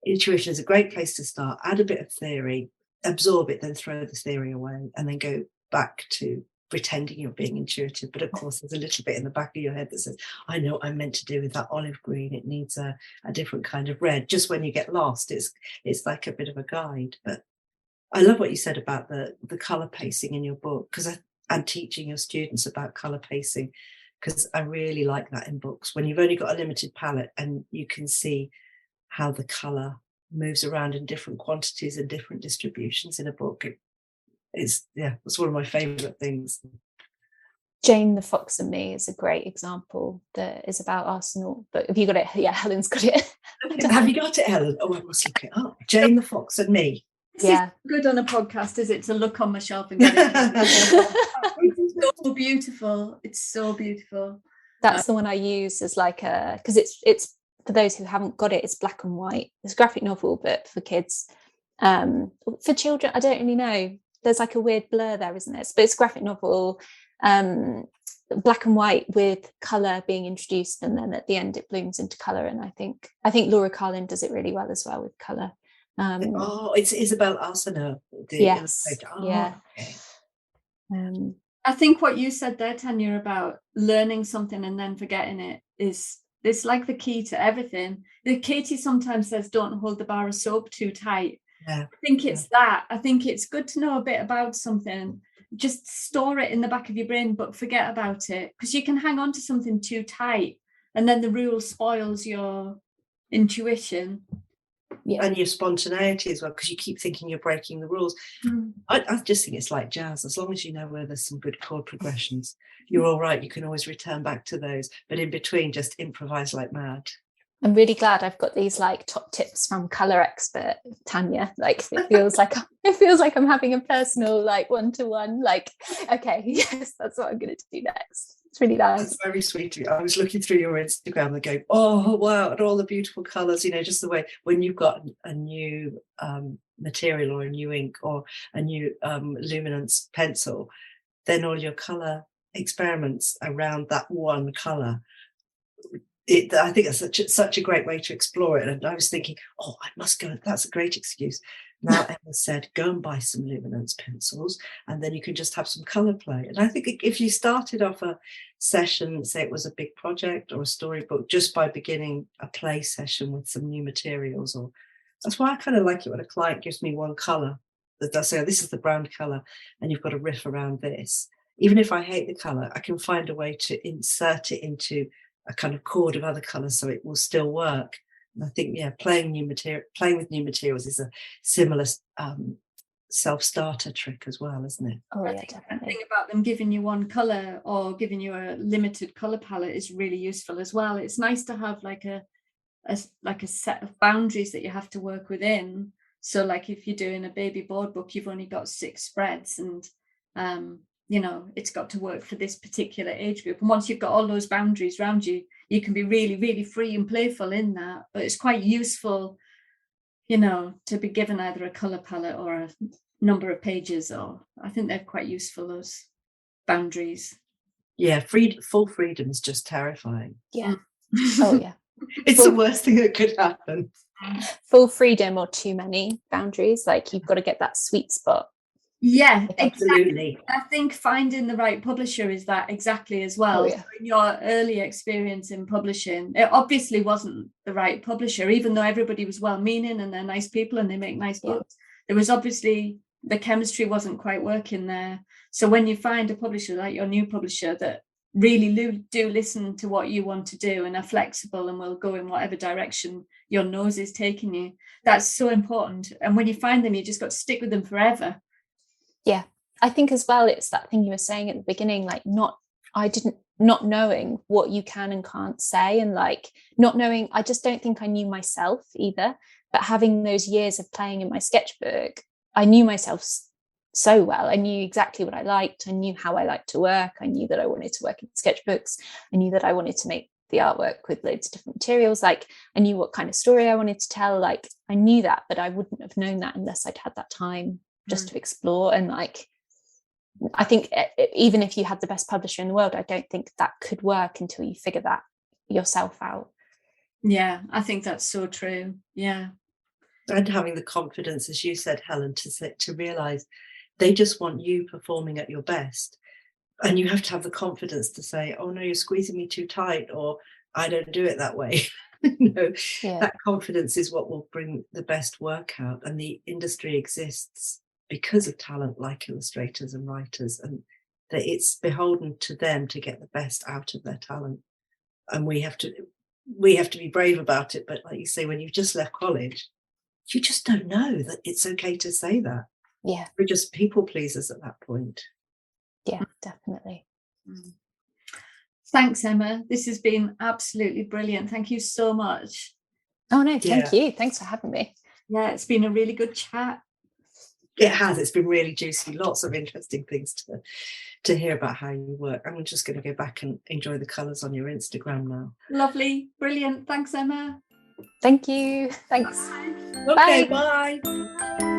S3: intuition is a great place to start. Add a bit of theory, absorb it, then throw the theory away, and then go back to pretending you're being intuitive, but of course there's a little bit in the back of your head that says, I know what I'm meant to do with that olive green, it needs a different kind of red. Just when you get lost, it's like a bit of a guide. But I love what you said about the colour pacing in your book, because I'm teaching your students about colour pacing, because I really like that in books, when you've only got a limited palette and you can see how the colour moves around in different quantities and different distributions in a book. It's one of my favourite things.
S2: Jane the Fox and Me is a great example that is about Arsenal. But have you got it? Yeah, Helen's got it.
S3: Have you got it, Helen? Oh, I must look it up. Jane the Fox and Me.
S2: Yeah.
S1: It's good on a podcast, is it, to look on my shelf and get it? It's so beautiful. It's so beautiful.
S2: That's the one I use as like because it's for those who haven't got it, it's black and white. It's a graphic novel, but for kids. For children, I don't really know. There's like a weird blur there, isn't it? But it's a graphic novel, black and white with colour being introduced, and then at the end it blooms into colour. And I think Laura Carlin does it really well as well with colour.
S3: It's Isabel Arsenault.
S2: Yes. Yeah.
S3: Okay.
S1: I think what you said there, Tanya, about learning something and then forgetting it is like the key to everything. Katie sometimes says, don't hold the bar of soap too tight.
S3: Yeah.
S1: I think it's that. I think it's good to know a bit about something. Just store it in the back of your brain, but forget about it, because you can hang on to something too tight and then the rule spoils your intuition.
S2: Yeah.
S3: And your spontaneity as well, because you keep thinking you're breaking the rules. I just think it's like jazz. As long as you know where there's some good chord progressions, you're all right. You can always return back to those. But in between, just improvise like mad.
S2: I'm really glad I've got these like top tips from colour expert Tania. Like it feels like I'm having a personal like one-to-one. Like, okay, yes, that's what I'm going to do next. It's really nice.
S3: That's very sweet of you. I was looking through your Instagram and going, oh wow, and all the beautiful colours. Just the way when you've got a new material or a new ink or a new luminance pencil, then all your colour experiments around that one colour. I think that's such a great way to explore it. And I was thinking, oh, I must go. That's a great excuse. Now Emma said, go and buy some luminance pencils, and then you can just have some colour play. And I think if you started off a session, say it was a big project or a storybook, just by beginning a play session with some new materials, or that's why I kind of like it when a client gives me one colour. That they'll say, oh, this is the brown colour, and you've got to riff around this. Even if I hate the colour, I can find a way to insert it into a kind of chord of other colours so it will still work. And I think, playing with new materials is a similar self-starter trick as well, isn't it?
S2: Oh,
S1: I think the thing about them giving you one colour or giving you a limited colour palette is really useful as well. It's nice to have like a set of boundaries that you have to work within. So like if you're doing a baby board book, you've only got 6 spreads, and it's got to work for this particular age group. And once you've got all those boundaries around you, you can be really, really free and playful in that. But it's quite useful, to be given either a colour palette or a number of pages, or I think they're quite useful, those boundaries.
S3: Yeah, full freedom is just terrifying.
S2: Yeah. Oh, yeah.
S3: It's the worst thing that could happen.
S2: Full freedom or too many boundaries. Like you've got to get that sweet spot.
S1: Yeah,
S3: absolutely.
S1: Exactly. I think finding the right publisher is that exactly as well.
S2: Oh, yeah.
S1: So in your early experience in publishing, it obviously wasn't the right publisher, even though everybody was well-meaning and they're nice people and they make nice books. There was obviously the chemistry wasn't quite working there. So when you find a publisher like your new publisher that really do listen to what you want to do and are flexible and will go in whatever direction your nose is taking you, that's so important. And when you find them, you just got to stick with them forever.
S2: Yeah, I think as well, it's that thing you were saying at the beginning, like not knowing what you can and can't say, and like not knowing, I just don't think I knew myself either. But having those years of playing in my sketchbook, I knew myself so well. I knew exactly what I liked. I knew how I liked to work. I knew that I wanted to work in sketchbooks. I knew that I wanted to make the artwork with loads of different materials. Like I knew what kind of story I wanted to tell. Like I knew that, but I wouldn't have known that unless I'd had that time just to explore. And like I think even if you had the best publisher in the world, I don't think that could work until you figure that yourself out.
S1: Yeah, I think that's so true. Yeah.
S3: And having the confidence, as you said, Helen, to realize they just want you performing at your best. And you have to have the confidence to say, oh no, you're squeezing me too tight, or I don't do it that way. That confidence is what will bring the best work out. And the industry exists because of talent like illustrators and writers, and that it's beholden to them to get the best out of their talent. And we have to be brave about it. But like you say, when you've just left college, you just don't know that it's okay to say that.
S2: Yeah.
S3: We're just people pleasers at that point.
S2: Yeah, definitely.
S1: Thanks, Emma. This has been absolutely brilliant. Thank you so much.
S2: Oh no, thank you. Thanks for having me.
S1: Yeah, it's been a really good chat.
S3: It has. It's been really juicy. Lots of interesting things to hear about how you work. I'm just going to go back and enjoy the colours on your Instagram now.
S1: Lovely. Brilliant. Thanks, Emma.
S2: Thank you. Thanks.
S3: Okay,
S2: Bye.
S3: bye.